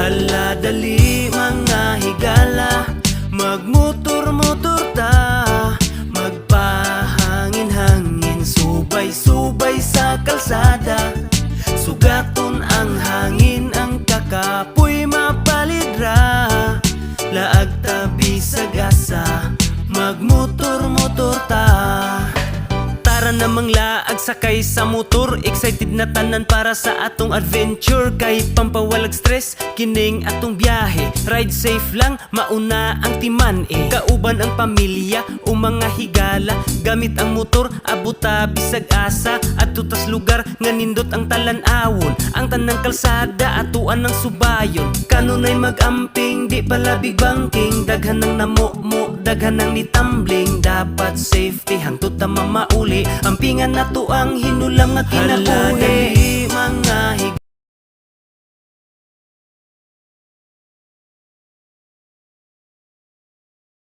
Hala dali mga higala, magmotor-motor ta, magpahangin-hangin, subay-subay sa kalsada. Sugaton ang hangin, ang kakapoy mapalidra, laag tabi sa gasa, magmotor-motor ta. Tara namang laag sakay sa motor, excited na tanan para sa atong adventure. Kay pampawalag stress, kining atong biyahe, ride safe lang, mauna ang timan kauban ang pamilya o mga higala, gamit ang motor, abuta bisag asa, at tutas lugar nga nindot ang talan-awon. Ang tanang kalsada, atuan ng subayon, kanunay mag-amping, di pala big banking. Daghan ng namumo, daghan ng nitambling, dapat safety, hangtod ta mamauli, ampingan na to ang hinulam nga kinabuhi. Hala dali mga